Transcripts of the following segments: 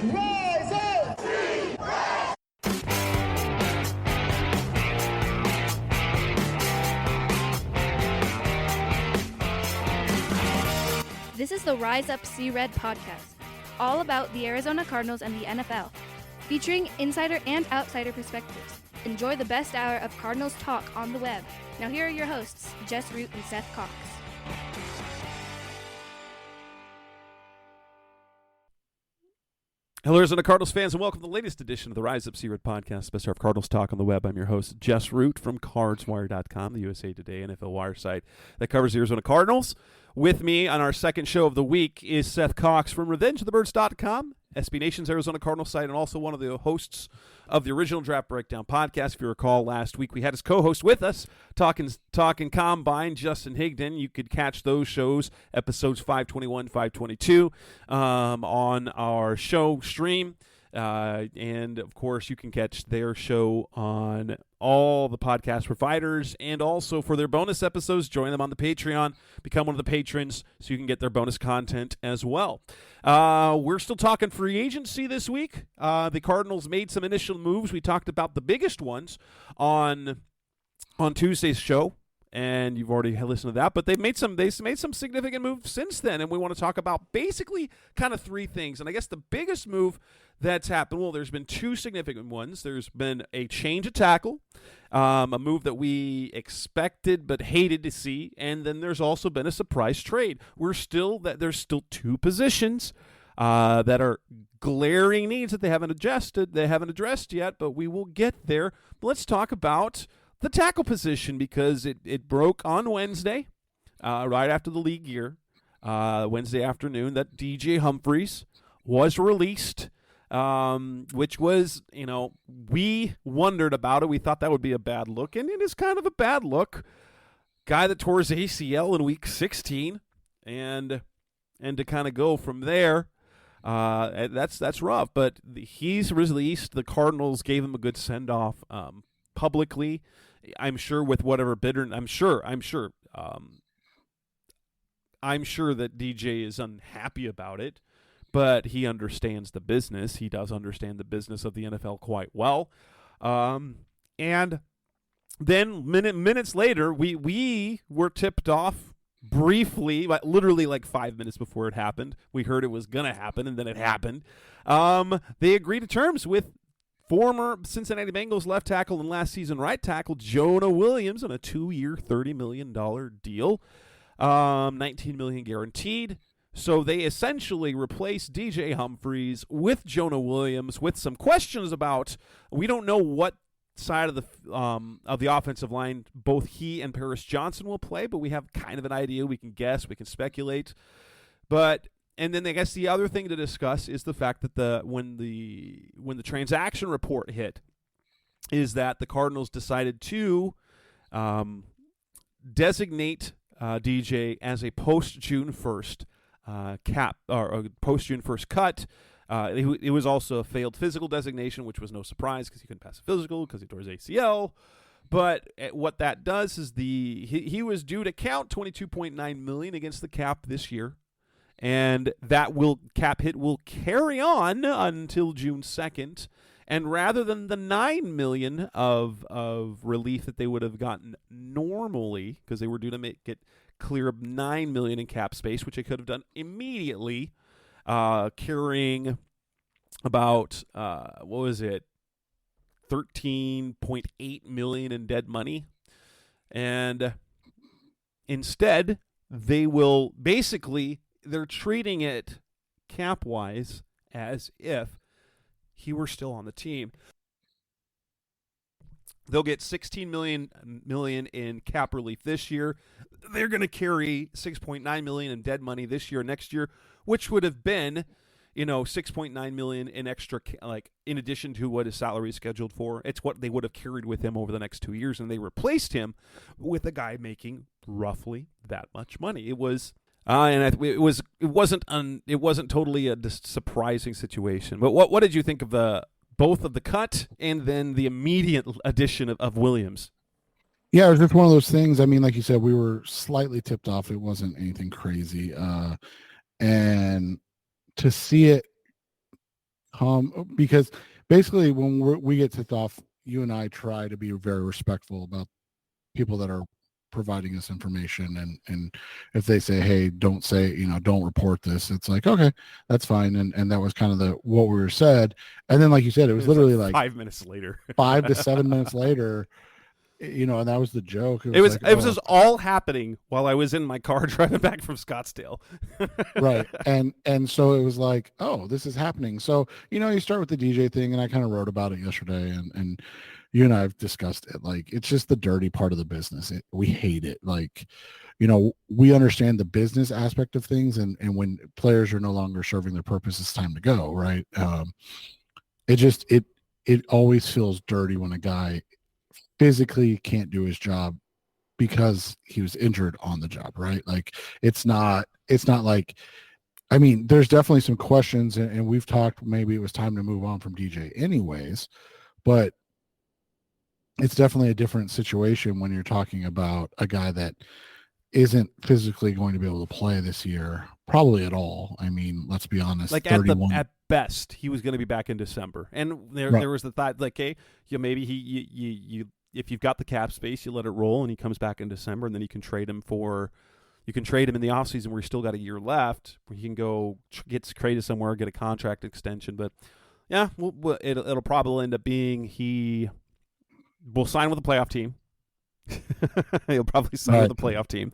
Rise up! This is the Rise Up See Red podcast, all about the Arizona Cardinals and the NFL, featuring insider and outsider perspectives. Enjoy the best hour of Cardinals talk on the web. Now here are your hosts, Jess Root and Seth Cox. Hello, Arizona Cardinals fans, and welcome to the latest edition of the Rise Up See Red podcast, best of Cardinals talk on the web. I'm your host, Jess Root from CardsWire.com, the USA Today NFL wire site that covers the Arizona Cardinals. With me on our second show of the week is Seth Cox from RevengeOfTheBirds.com, SB Nation's Arizona Cardinals site, and also one of the hosts of the original Draft Breakdown podcast. If you recall, last week we had his co-host with us, talking Combine, Justin Higdon. You could catch those shows, episodes 521, 522, on our show stream. And, of course, you can catch their show on all the podcast providers, and also for their bonus episodes, join them on the Patreon, become one of the patrons so you can get their bonus content as well. We're still talking free agency this week. The Cardinals made some initial moves. We talked about the biggest ones on Tuesday's show, and you've already listened to that, but they made some significant moves since then, and we want to talk about basically kind of three things. And I guess the biggest move that's happened, well, there's been two significant ones. There's been a change of tackle, a move that we expected but hated to see, and then there's also been a surprise trade. There's still two positions that are glaring needs that they haven't addressed yet, but we will get there. But let's talk about the tackle position, because it broke on Wednesday, right after the league year, Wednesday afternoon, that DJ Humphries was released, which was, we wondered about it. We thought that would be a bad look, and it is kind of a bad look. Guy that tore his ACL in week 16, and to kind of go from there, that's rough. But he's released. The Cardinals gave him a good send-off publicly. I'm sure with whatever bidder, I'm sure that DJ is unhappy about it, but he understands the business. He does understand the business of the NFL quite well. And then minutes later, we were tipped off briefly, literally like 5 minutes before it happened. We heard it was going to happen, and then it happened. They agreed to terms with former Cincinnati Bengals left tackle and last season right tackle Jonah Williams on a 2-year, $30 million deal, $19 million guaranteed. So they essentially replaced DJ Humphries with Jonah Williams, with some questions about, we don't know what side of the offensive line both he and Paris Johnson will play, but we have kind of an idea. We can guess, we can speculate, and then I guess the other thing to discuss is the fact that when the transaction report hit, is that the Cardinals decided to designate DJ as a post-June 1st cap, or a post-June 1st cut. It was also a failed physical designation, which was no surprise because he couldn't pass a physical because he tore his ACL. But what that does is he was due to count $22.9 million against the cap this year. And that cap hit will carry on until June 2nd. And rather than the $9 million of relief that they would have gotten normally, because they were due to get clear of $9 million in cap space, which they could have done immediately, carrying about, $13.8 million in dead money. And instead, they will basically, they're treating it cap-wise as if he were still on the team. They'll get $16 million in cap relief this year. They're going to carry $6.9 million in dead money this year, next year, which would have been, $6.9 million in extra, in addition to what his salary is scheduled for. It's what they would have carried with him over the next 2 years, and they replaced him with a guy making roughly that much money. It was. It wasn't totally a surprising situation. But what did you think of both of the cut and then the immediate addition of Williams? Yeah, it was just one of those things. I mean, like you said, we were slightly tipped off. It wasn't anything crazy. And to see it Because basically when we get tipped off, you and I try to be very respectful about people that are providing us information, and if they say, hey, don't say, don't report this, it's like, okay, that's fine. And that was kind of what we were said. And then, like you said, it was literally like 5 minutes later, 5 to 7 minutes later, and that was the joke. It was just all happening while I was in my car driving back from Scottsdale. Right. And so it was like, oh, this is happening. So, you start with the DJ thing, and I kind of wrote about it yesterday, and you and I have discussed it. Like, it's just the dirty part of the business. We hate it. Like, we understand the business aspect of things, and when players are no longer serving their purpose, it's time to go. Right. It always feels dirty when a guy physically can't do his job because he was injured on the job, right? Like, it's not like, I mean, there's definitely some questions, and we've talked, maybe it was time to move on from DJ anyways, but it's definitely a different situation when you're talking about a guy that isn't physically going to be able to play this year, probably at all. I mean, let's be honest. Like, 31. At best, he was going to be back in December, and there was the thought, like, hey, maybe you if you've got the cap space, you let it roll, and he comes back in December, and then you can trade him in the offseason where you still got a year left, where he can go get traded somewhere, get a contract extension. But yeah, it'll probably end up being he will sign with a playoff team. He'll probably sign with a playoff team,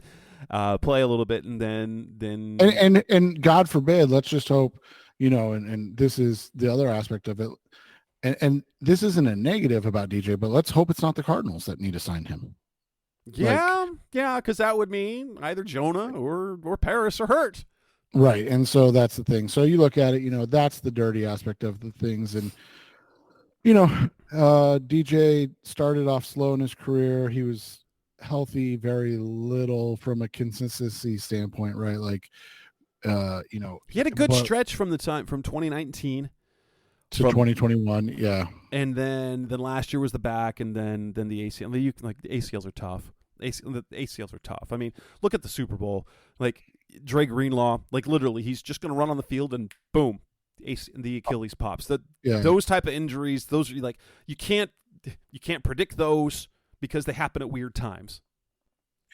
play a little bit, and then and God forbid, let's just hope, and this is the other aspect of it. And this isn't a negative about DJ, but let's hope it's not the Cardinals that need to sign him. Yeah, because that would mean either Jonah or Paris are hurt. Right, and so that's the thing. So you look at it, that's the dirty aspect of the things. And, DJ started off slow in his career. He was healthy very little from a consistency standpoint, right? Like, he had a good stretch from 2019 to 2021, yeah. And then last year was the back, and then the ACL. The ACLs are tough. The ACLs are tough. I mean, look at the Super Bowl. Like, Dre Greenlaw, like, literally, he's just going to run on the field, and boom, the Achilles pops. Those type of injuries, those are like, you can't predict those because they happen at weird times.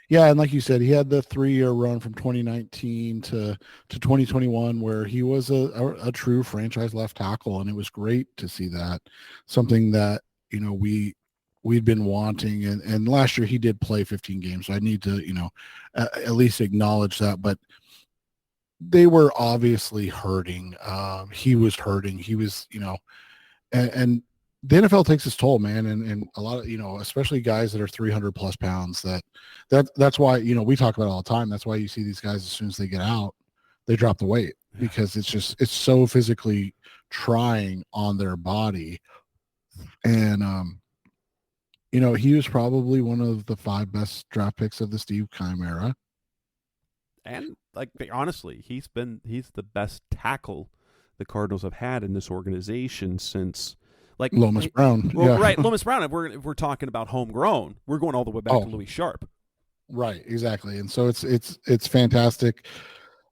Yeah, and like you said, he had the 3-year run from 2019 to 2021 where he was a true franchise left tackle, and it was great to see that. Something that, we'd been wanting, and last year he did play 15 games, so I need to, at least acknowledge that. But they were obviously hurting. He was hurting. He was, and the NFL takes its toll, man, and a lot of, especially guys that are 300 plus pounds. That's why, we talk about it all the time. That's why you see these guys, as soon as they get out, they drop the weight, because it's so physically trying on their body. And he was probably one of the 5 best draft picks of the Steve Keim era. And, like, honestly, he's the best tackle the Cardinals have had in this organization since, like, Lomas Brown. Well, right, Lomas Brown. If we're talking about homegrown, we're going all the way back to Louis Sharp. Right, exactly. And so it's fantastic.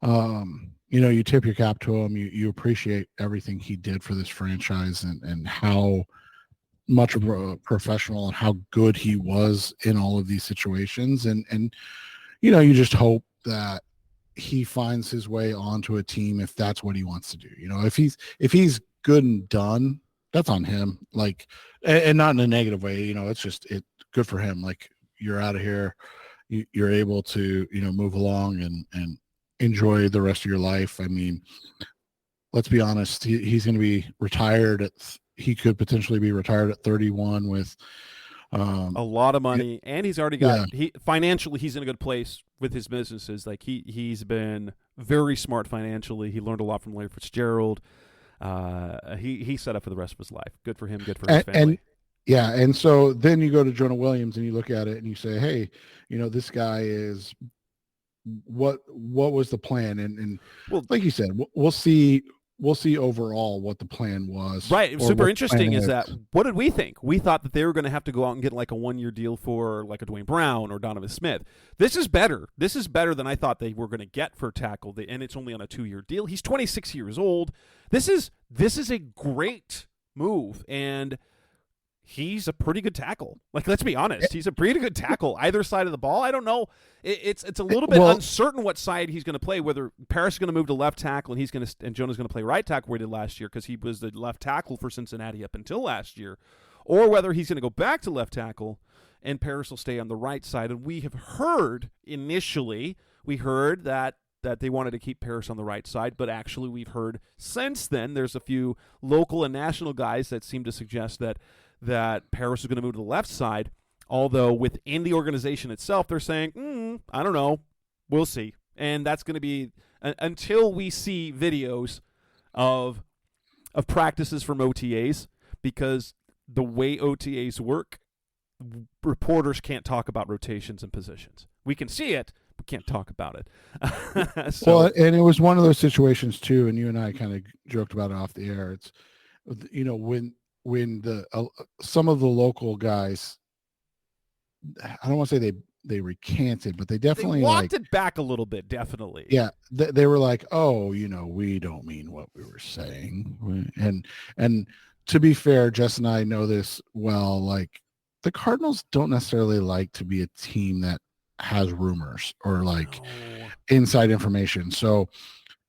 You tip your cap to him. You appreciate everything he did for this franchise, and how much of a professional and how good he was in all of these situations. And you just hope that he finds his way onto a team if that's what he wants to do. If he's good and done, that's on him. Like, and not in a negative way. It's good for him. Like, you're out of here, you're able to move along and enjoy the rest of your life. I mean, let's be honest. He's going to be retired he could potentially be retired at 31 with a lot of money, and he's already got financially. He's in a good place with his businesses. Like, he's been very smart financially. He learned a lot from Larry Fitzgerald. He set up for the rest of his life. Good for him. Good for his family. And so then you go to Jonah Williams and you look at it and you say, hey, this guy is what was the plan? And well, like you said, we'll see we'll see overall what the plan was. Right. Super interesting is that, what did we think? We thought that they were going to have to go out and get like a 1-year deal for like a Dwayne Brown or Donovan Smith. This is better. This is better than I thought they were going to get for a tackle, and it's only on a 2-year deal. He's 26 years old. This is a great move, and he's a pretty good tackle. Like, let's be honest, he's a pretty good tackle either side of the ball. I don't know. It's a little bit uncertain what side he's going to play. Whether Paris is going to move to left tackle and Jonah's going to play right tackle where he did last year because he was the left tackle for Cincinnati up until last year, or whether he's going to go back to left tackle and Paris will stay on the right side. And we have heard initially, that they wanted to keep Paris on the right side, but actually we've heard since then there's a few local and national guys that seem to suggest that Paris is going to move to the left side, although within the organization itself, they're saying, I don't know, we'll see. And that's going to be until we see videos of practices from OTAs, because the way OTAs work, reporters can't talk about rotations and positions. We can see it, but can't talk about it. Well, and it was one of those situations too, and you and I kind of joked about it off the air. It's, when the some of the local guys, I don't want to say they recanted, but they definitely walked it back a little bit. Definitely, yeah. They were like, "Oh, we don't mean what we were saying." And to be fair, Jess and I know this well. Like, the Cardinals don't necessarily like to be a team that has rumors or inside information. So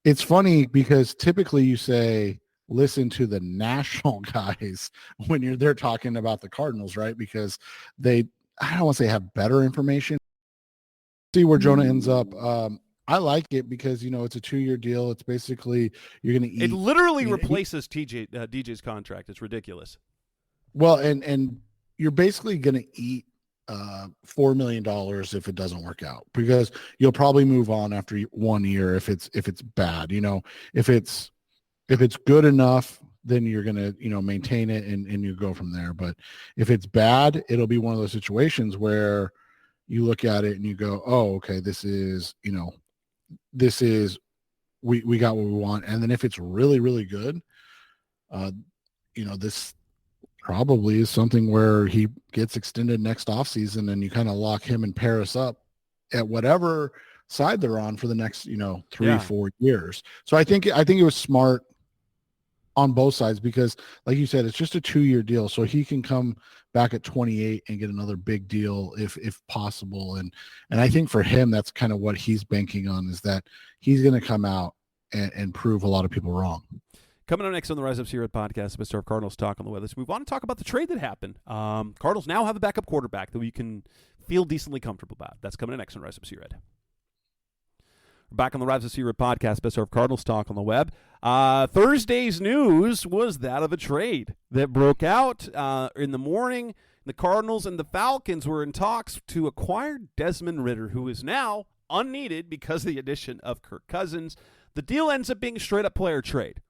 it's funny because typically you say, listen to the national guys when they're talking about the Cardinals, right? Because I don't want to say have better information. See where Jonah ends up. I like it because, it's a 2-year deal. It's basically you're going to eat. It literally replaces DJ's contract. It's ridiculous. Well, and you're basically going to eat $4 million if it doesn't work out, because you'll probably move on after 1 year if it's bad. If it's good enough, then you're going to, maintain it and you go from there. But if it's bad, it'll be one of those situations where you look at it and you go, oh, okay, this is, we got what we want. And then if it's really, really good, this probably is something where he gets extended next offseason and you kind of lock him and Paris up at whatever side they're on for the next, 3-4 years. So I think it was smart on both sides because, like you said, it's just a 2-year deal. So he can come back at 28 and get another big deal if possible. And I think for him, that's kind of what he's banking on, is that he's going to come out and prove a lot of people wrong. Coming up next on the Rise Up Sierra podcast, Mr. Cardinals talk on the weather. We want to talk about the trade that happened. Cardinals now have a backup quarterback that we can feel decently comfortable about. That's coming up next on Rise Up Sierra. We're back on the Rise Up Sierra podcast, Mr. Cardinals talk on the web. Thursday's news was that of a trade that broke out in the morning. The Cardinals and the Falcons were in talks to acquire Desmond Ridder, who is now unneeded because of the addition of Kirk Cousins. The deal ends up being a straight-up player trade.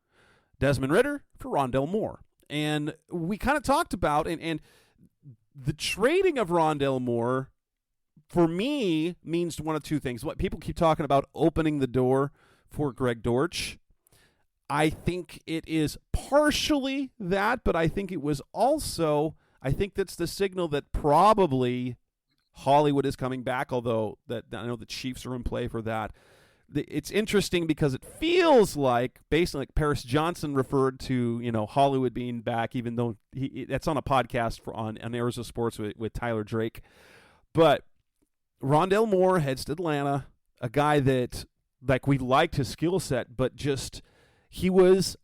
Desmond Ridder for Rondale Moore. And we kind of talked about, and the trading of Rondale Moore, for me, means one of two things. What people keep talking about, opening the door for Greg Dortch. I think it is partially that, but I think it was also, I think that's the signal that probably Hollywood is coming back, although that I know the Chiefs are in play for that. It's interesting because it feels like, based on, like, Paris Johnson referred to, Hollywood being back, even though that's on a podcast on Arizona Sports with Tyler Drake. But Rondale Moore heads to Atlanta, a guy that, like, we liked his skill set, but just he was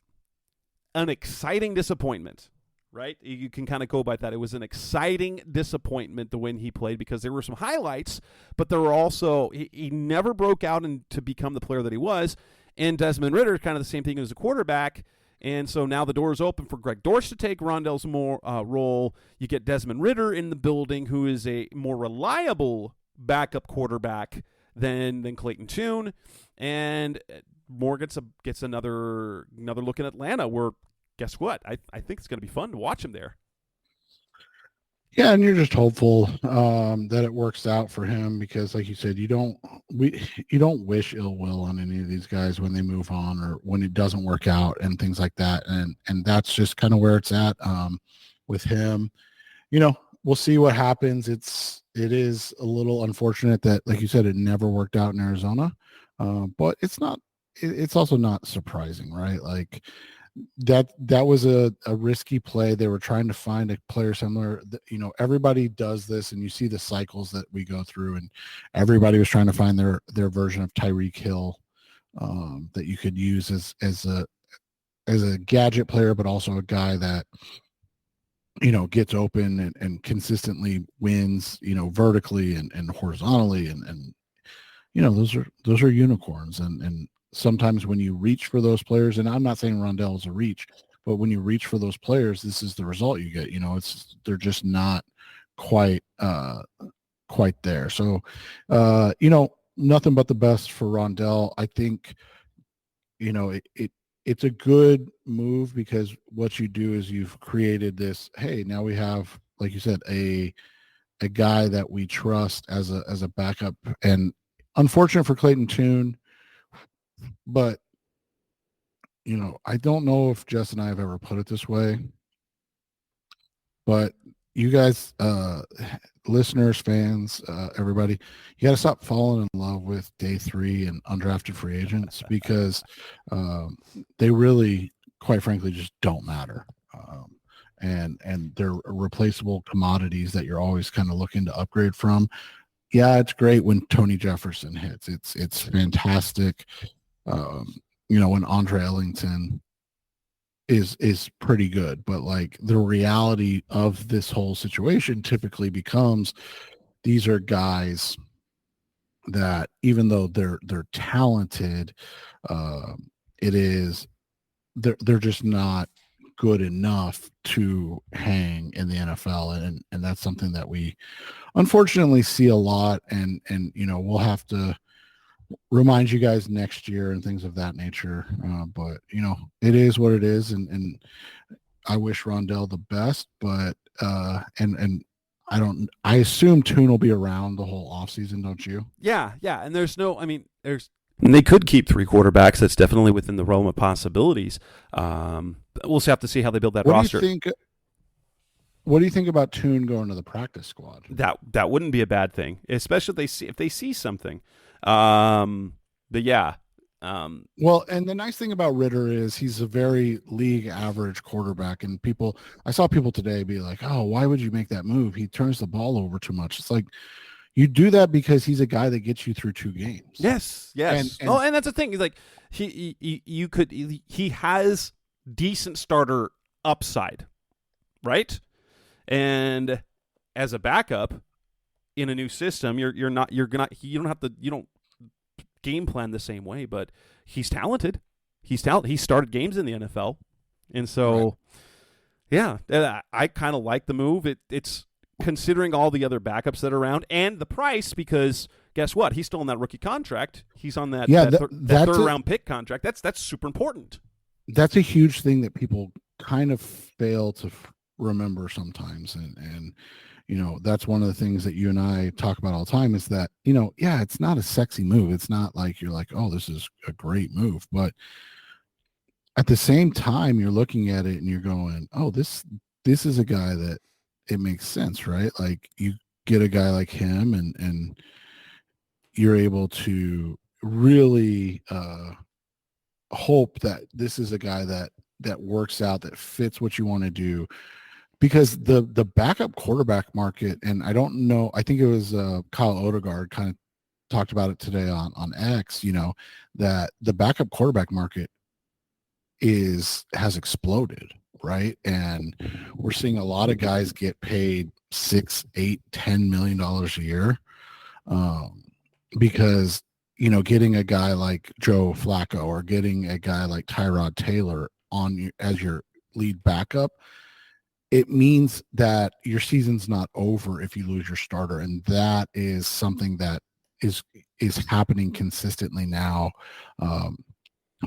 an exciting disappointment, right? You can kind of go by that. It was an exciting disappointment the way he played, because there were some highlights, but there were also, he never broke out to become the player that he was. And Desmond Ridder, kind of the same thing as a quarterback. And so now the door is open for Greg Dortch to take Rondale's role. You get Desmond Ridder in the building, who is a more reliable backup quarterback than Clayton Tune. And Moore gets another look in Atlanta, where, guess what? I think it's going to be fun to watch him there. Yeah, and you're just hopeful that it works out for him because, like you said, you don't wish ill will on any of these guys when they move on or when it doesn't work out and things like that. And that's just kind of where it's at with him. We'll see what happens. It is a little unfortunate that, like you said, it never worked out in Arizona, but it's not. It's also not surprising, right? Like that was a risky play. They were trying to find a player similar. Everybody does this, and you see the cycles that we go through, and everybody was trying to find their version of Tyreek Hill that you could use as a gadget player, but also a guy that gets open and consistently wins, vertically and horizontally, and those are unicorns, and sometimes when you reach for those players, and I'm not saying Rondell is a reach, but when you reach for those players, this is the result you get. They're just not quite quite there. So nothing but the best for Rondell. I think it's a good move because what you do is you've created this, hey, now we have, like you said, a guy that we trust as a backup. And unfortunate for Clayton Tune, but I don't know if Jess and I have ever put it this way, but you guys, listeners, fans, everybody, you got to stop falling in love with day 3 and undrafted free agents because they really, quite frankly, just don't matter. And they're replaceable commodities that you're always kind of looking to upgrade from. Yeah, it's great when Tony Jefferson hits. It's fantastic. When Andre Ellington is pretty good, but like the reality of this whole situation typically becomes these are guys that even though they're talented, it is they're just not good enough to hang in the NFL, and that's something that we unfortunately see a lot, and we'll have to remind you guys next year and things of that nature. But it is what it is, and I wish Rondell the best, but and I assume Tune will be around the whole offseason, don't you? Yeah, and they could keep 3 quarterbacks. That's definitely within the realm of possibilities. We'll have to see how they build that roster. What do you think about Tune going to the practice squad? That wouldn't be a bad thing, especially if they see something. But yeah. Well, and the nice thing about Ridder is he's a very league average quarterback, and I saw people today be like, "Oh, why would you make that move? He turns the ball over too much." It's like you do that because he's a guy that gets you through 2 games. Yes. And that's the thing. He's like he has decent starter upside, right? And as a backup in a new system, you don't game plan the same way, but he's talented. He started games in the NFL, and so right. Yeah, I kind of like the move. It's considering all the other backups that are around and the price, because guess what? He's still on that rookie contract. He's on that third round pick contract. That's super important. That's a huge thing that people kind of fail to remember sometimes, and that's one of the things that you and I talk about all the time is that it's not a sexy move. It's not like you're like, oh, this is a great move, but at the same time you're looking at it and you're going, oh, this is a guy that it makes sense, right? Like you get a guy like him and you're able to really hope that this is a guy that works out, that fits what you want to do, because the backup quarterback market, and I don't know, I think it was Kyle Odegaard kind of talked about it today on X, that the backup quarterback market has exploded, right? And we're seeing a lot of guys get paid $6, $8, $10 million a year because getting a guy like Joe Flacco or getting a guy like Tyrod Taylor on you as your lead backup, it means that your season's not over if you lose your starter, and that is something that is happening consistently now.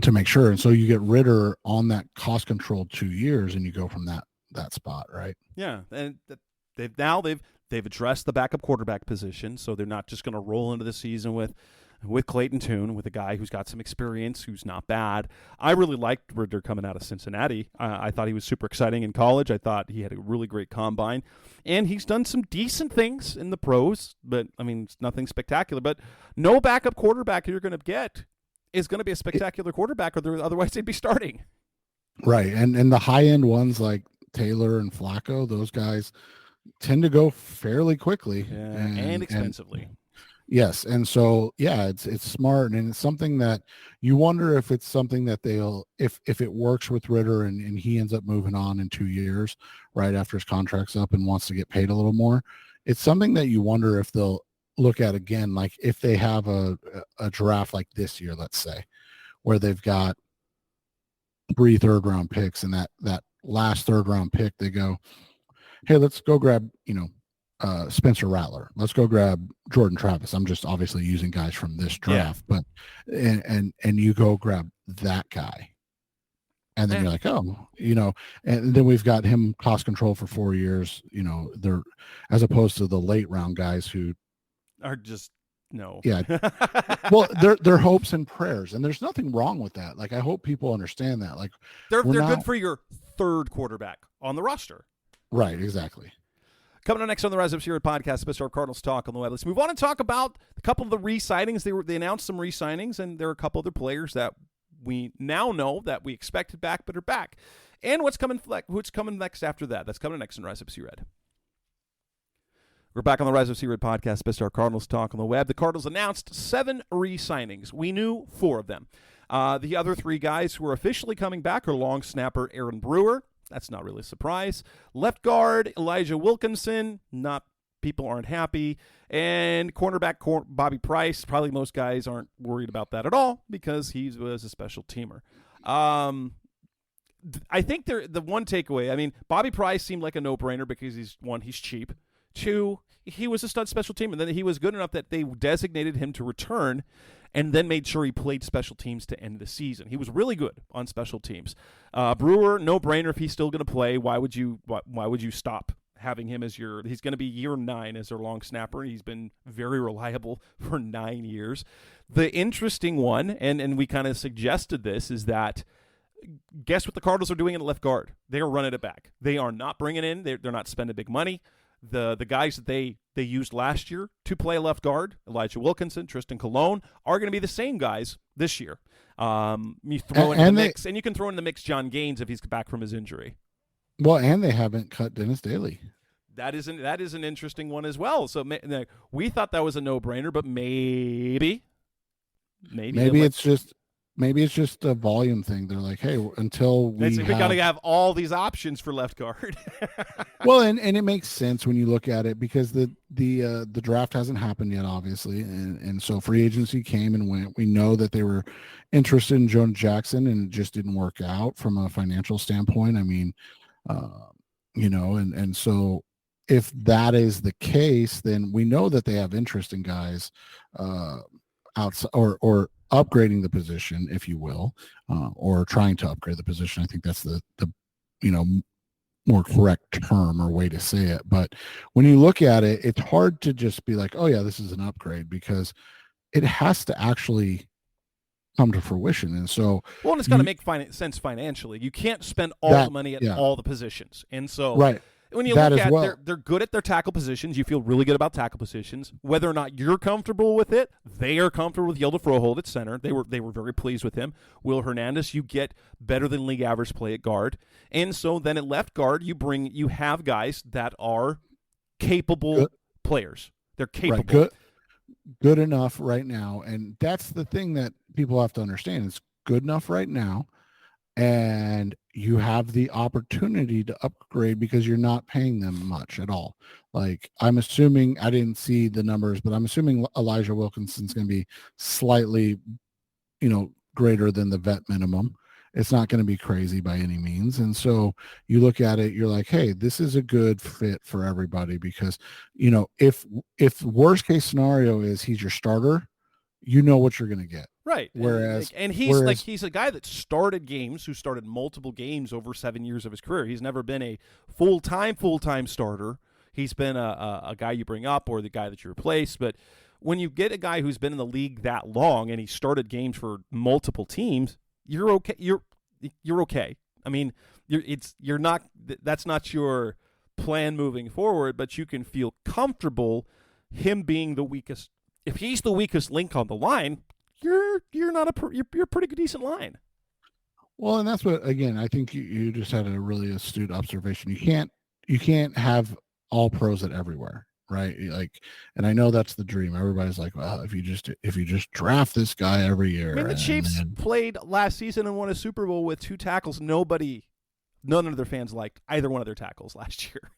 To make sure. And so you get Ridder on that cost controlled 2 years and you go from that spot, right? Yeah. And They've addressed the backup quarterback position, so they're not just going to roll into the season with Clayton Tune, with a guy who's got some experience, who's not bad. I really liked Ridder coming out of Cincinnati. I thought he was super exciting in college. I thought he had a really great combine. And he's done some decent things in the pros, but, I mean, it's nothing spectacular. But no backup quarterback you're going to get is going to be a spectacular quarterback, or otherwise they'd be starting. Right, and the high-end ones like Taylor and Flacco, those guys tend to go fairly quickly. And expensively. Yes, and so it's smart, and it's something that you wonder if it's something that they'll if it works with Ridder and he ends up moving on in 2 years right after his contract's up and wants to get paid a little more. It's something that you wonder if they'll look at again, like if they have a draft like this year, let's say, where they've got 3 third-round picks, and that last third-round pick they go, hey, let's go grab Spencer Rattler. Let's go grab Jordan Travis. I'm just obviously using guys from this draft, but and you go grab that guy. And then you're like, oh, and then we've got him cost control for 4 years, they're as opposed to the late round guys who are just no. Yeah. Well, they're hopes and prayers, and there's nothing wrong with that. Like, I hope people understand that. Like, they're good for your third quarterback on the roster. Right, exactly. Coming up next on the Rise Up Series podcast, Mr. Cardinals Talk on the web. Let's move on and talk about a couple of the re-signings. They announced some re-signings, and there are a couple other players that we now know that we expected back but are back. And what's coming next after that? That's coming next on Rise Up Series. We're back on the Rise Up Series podcast, Mr. Cardinals Talk on the web. The Cardinals announced 7 re-signings. We knew 4 of them. The other 3 guys who are officially coming back are long snapper Aaron Brewer. That's not really a surprise. Left guard, Elijah Wilkinson. People aren't happy. And cornerback Bobby Price. Probably most guys aren't worried about that at all because he was a special teamer. I think the one takeaway, I mean, Bobby Price seemed like a no-brainer because he's cheap. 2, he was a stud special teamer. And then he was good enough that they designated him to return and then made sure he played special teams to end the season. He was really good on special teams. Brewer, no-brainer if he's still going to play. Why would you stop having him as he's going to be year 9 as their long snapper. He's been very reliable for 9 years. The interesting one, and we kind of suggested this, is that guess what the Cardinals are doing in left guard? They are running it back. They are not bringing in, they're not spending big money. The guys that they used last year to play left guard, Elijah Wilkinson, Tristan Colon, are going to be the same guys this year. You throw in the mix, and you can throw in the mix John Gaines if he's back from his injury. Well, and they haven't cut Dennis Daly. That is an interesting one as well. So we thought that was a no-brainer, but maybe it's just a volume thing. They're like, hey, until we got to have all these options for left guard. Well, and it makes sense when you look at it because the draft hasn't happened yet, obviously, and so free agency came and went. We know that they were interested in Jonah Jackson, and it just didn't work out from a financial standpoint. I mean, and so if that is the case, then we know that they have interest in guys outside or upgrading the position, if you will, or trying to upgrade the position. I think that's the more correct term or way to say it. But when you look at it, it's hard to just be like, oh yeah, this is an upgrade, because it has to actually come to fruition. And so, well, and it's got to make sense financially. You can't spend all the money at all the positions. And so, right. When you look at it, they're good at their tackle positions. You feel really good about tackle positions. Whether or not you're comfortable with it, they are comfortable with Yilda Froholt at center. They were very pleased with him. Will Hernandez, you get better than league average play at guard. And so then at left guard, you have guys that are capable players. They're capable. Right. Good enough right now. And that's the thing that people have to understand. It's good enough right now. And you have the opportunity to upgrade because you're not paying them much at all. Like, I'm assuming, I didn't see the numbers, but I'm assuming Elijah Wilkinson's going to be slightly, greater than the vet minimum. It's not going to be crazy by any means. And so you look at it, you're like, hey, this is a good fit for everybody because, if worst case scenario is he's your starter, you know what you're going to get. Right. He's a guy that started games, who started multiple games over 7 years of his career. He's never been a full-time starter. he's been a guy you bring up or the guy that you replace. But when you get a guy who's been in the league that long and he started games for multiple teams, you're okay. You're okay. I mean, you're not. That's not your plan moving forward, but you can feel comfortable him being the weakest. If he's the weakest link on the line, you're a pretty good decent line. Well, and that's what, again, I think you just had a really astute observation. You can't have all pros at everywhere, right? Like, and I know that's the dream. Everybody's like, well, if you just draft this guy every year. I mean, the Chiefs played last season and won a Super Bowl with 2 tackles. None of their fans liked either one of their tackles last year.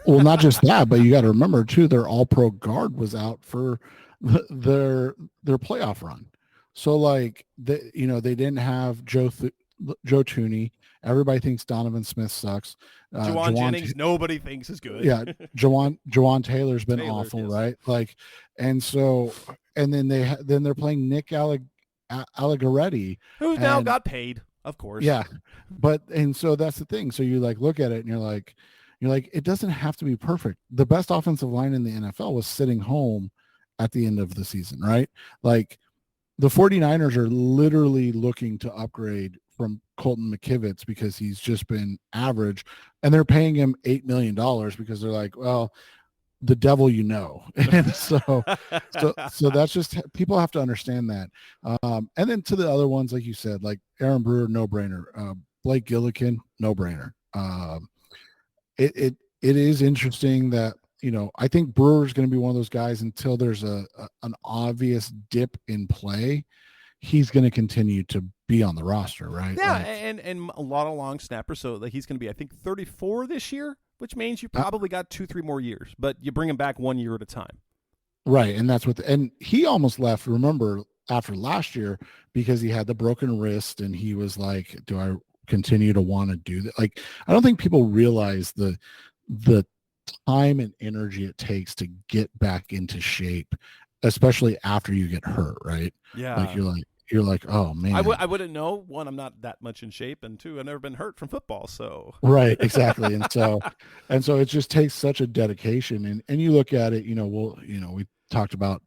Well, not just that, but you got to remember too, their all-pro guard was out for their playoff run. So like they didn't have Joe Thuney. Everybody thinks Donovan Smith sucks. Juwan Jennings, nobody thinks is good. Yeah, Juwan Taylor's been awful, yes. Right? Like, and then they're playing Nick Allegretti, who's now got paid. Of course. Yeah. And so that's the thing. So you like look at it and you're like, it doesn't have to be perfect. The best offensive line in the NFL was sitting home at the end of the season, right? Like the 49ers are literally looking to upgrade from Colton McKivitz because he's just been average, and they're paying him $8 million because they're like, well, the devil, and so that's just, people have to understand that. And then to the other ones, like you said, like Aaron Brewer, no brainer. Blake Gillikin, no brainer. It is interesting that I think Brewer's going to be one of those guys until there's an obvious dip in play. He's going to continue to be on the roster, right? Yeah, and a lot of long snappers. So like he's going to be, I think, 34 this year, which means you probably got 2-3 more years, but you bring him back 1 year at a time. Right, and that's and he almost left, remember, after last year because he had the broken wrist, and he was like, do I continue to want to do that? Like, I don't think people realize the time and energy it takes to get back into shape, especially after you get hurt, right? Yeah. Like you're like, oh man. I wouldn't know. One, I'm not that much in shape, and 2, I've never been hurt from football. So right, exactly. And so it just takes such a dedication. And you look at it, we talked about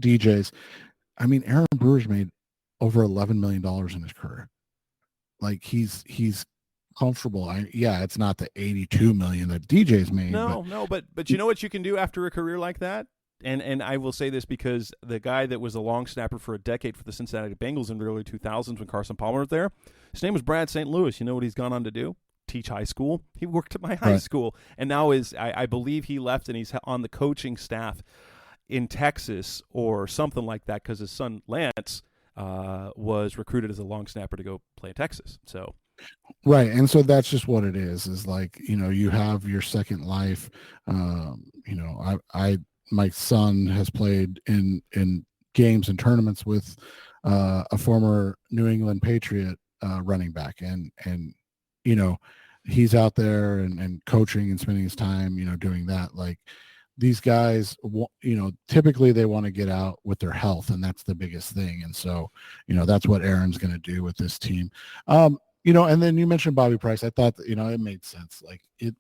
DJs. I mean, Aaron Brewer's made over $11 million in his career. Like he's comfortable. It's not the $82 million that DJ's made. But you know what you can do after a career like that? And I will say this because the guy that was a long snapper for a decade for the Cincinnati Bengals in the early 2000s when Carson Palmer was there, his name was Brad St. Louis. You know what he's gone on to do? Teach high school. He worked at my high school, and now I believe he left and he's on the coaching staff in Texas or something like that because his son Lance was recruited as a long snapper to go play in Texas. So. Right. And so that's just what it is like, you have your second life. My son has played in games and tournaments with a former New England Patriot running back. And he's out there and coaching and spending his time, doing that. Like these guys, typically they want to get out with their health, and that's the biggest thing. And so, that's what Aaron's going to do with this team. And then you mentioned Bobby Price. I thought that, it made sense. Like it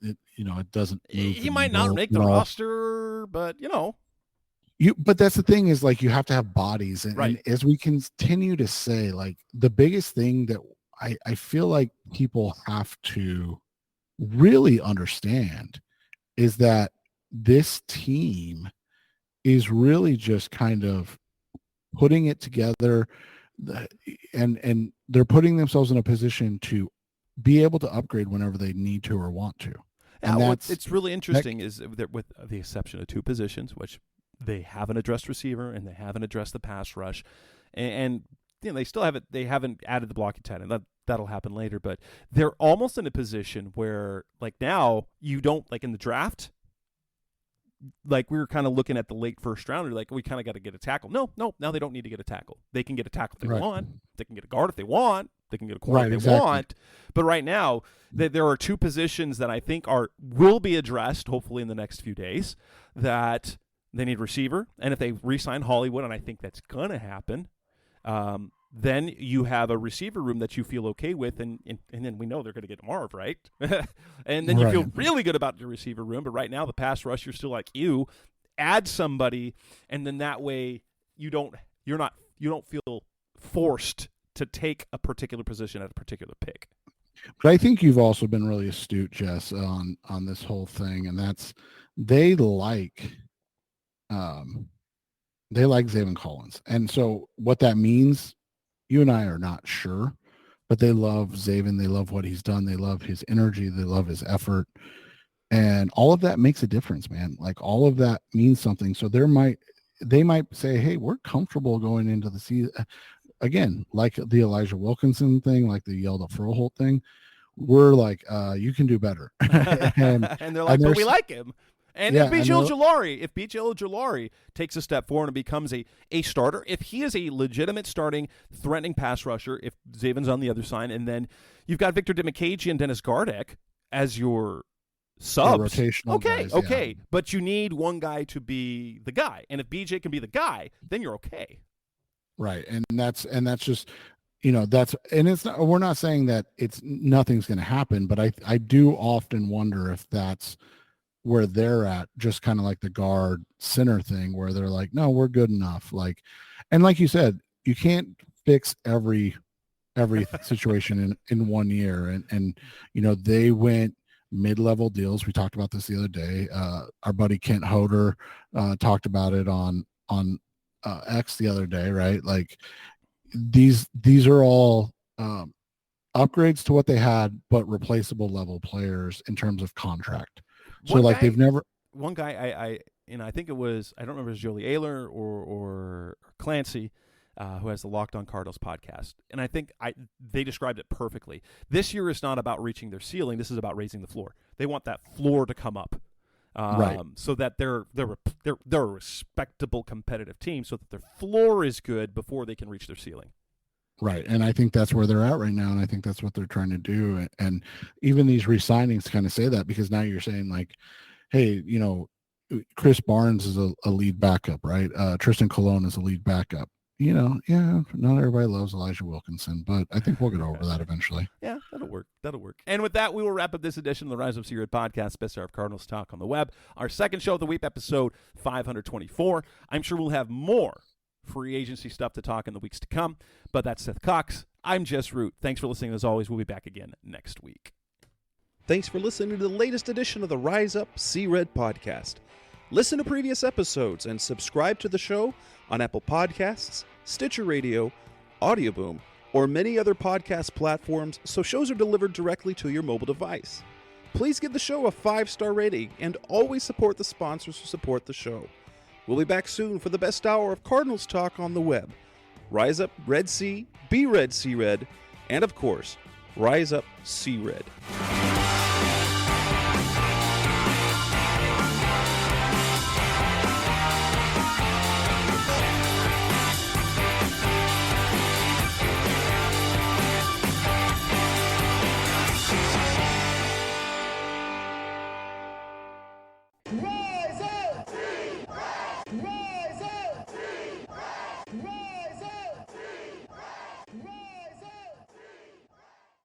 doesn't. He might not make the roster, but But that's the thing is like you have to have bodies, and as we continue to say, like the biggest thing that I feel like people have to really understand is that this team is really just kind of putting it together. And they're putting themselves in a position to be able to upgrade whenever they need to or want to. And it's really interesting is that with the exception of 2 positions, which they haven't addressed receiver and they haven't addressed the pass rush, and they still haven't added the blocking tight end. That'll happen later, but they're almost in a position where like now you don't like in the draft. Like we were kind of looking at the late first rounder, like we kind of got to get a tackle. No, now they don't need to get a tackle. They can get a tackle if they want. They can get a guard if they want. They can get a corner if they want. But right now, there are 2 positions that I think will be addressed, hopefully in the next few days, that they need receiver. And if they re-sign Hollywood, and I think that's going to happen, then you have a receiver room that you feel okay with, and then we know they're going to get Marv, right? And then you feel really good about your receiver room, but right now the pass rusher's still like you. Add somebody, and then that way you don't feel forced to take a particular position at a particular pick. But I think you've also been really astute, Jess, on this whole thing, and that's they like Zaven Collins. And so what that means, you and I are not sure, but they love Zaven. They love what he's done. They love his energy. They love his effort. And all of that makes a difference, man. Like all of that means something. So they might say, hey, we're comfortable going into the season. Again, like the Elijah Wilkinson thing, like the Yelda Froholt thing, we're like, you can do better. and they're like, but we like him. And if B.J. Ojulari takes a step forward and becomes a starter, if he is a legitimate starting, threatening pass rusher, if Zaven's on the other side, and then you've got Victor Dimukeje and Dennis Gardeck as your subs. Rotational guys, okay. But you need one guy to be the guy. And if BJ can be the guy, then you're okay. Right. And that's just, it's not, we're not saying that nothing's going to happen, but I do often wonder if that's where they're at, just kind of like the guard center thing where they're like, no, we're good enough. Like, and like you said, you can't fix every situation in 1 year. And they went mid-level deals. We talked about this the other day. Our buddy Kent Hoder talked about it on X the other day, right? Like these are all upgrades to what they had, but replaceable level players in terms of contract. So they've never. One guy I think it was, I don't remember if it was Jolie Ayler or Clancy, who has the Locked On Cardinals podcast. And I think they described it perfectly. This year is not about reaching their ceiling. This is about raising the floor. They want that floor to come up. Right. So that they're a respectable competitive team, so that their floor is good before they can reach their ceiling. Right, and I think that's where they're at right now, and I think that's what they're trying to do. And even these re-signings kind of say that, because now you're saying like, hey, Chris Barnes is a lead backup, right? Tristan Colon is a lead backup. Not everybody loves Elijah Wilkinson, but I think we'll get over that eventually. Yeah, that'll work. And with that, we will wrap up this edition of the Rise Up C-Red podcast, Best Hour of Cardinals Talk on the web. Our second show of the week, episode 524. I'm sure we'll have more free agency stuff to talk in the weeks to come, but that's Seth Cox. I'm Jess Root. Thanks for listening. As always, we'll be back again next week. Thanks for listening to the latest edition of the Rise Up C-Red podcast. Listen to previous episodes and subscribe to the show on Apple Podcasts, Stitcher Radio, Audioboom, or many other podcast platforms, so shows are delivered directly to your mobile device. Please give the show a 5-star rating and always support the sponsors who support the show. We'll be back soon for the best hour of Cardinals talk on the web. Rise up, Red Sea, be Red Sea Red, and of course, Rise Up Sea Red. Roll!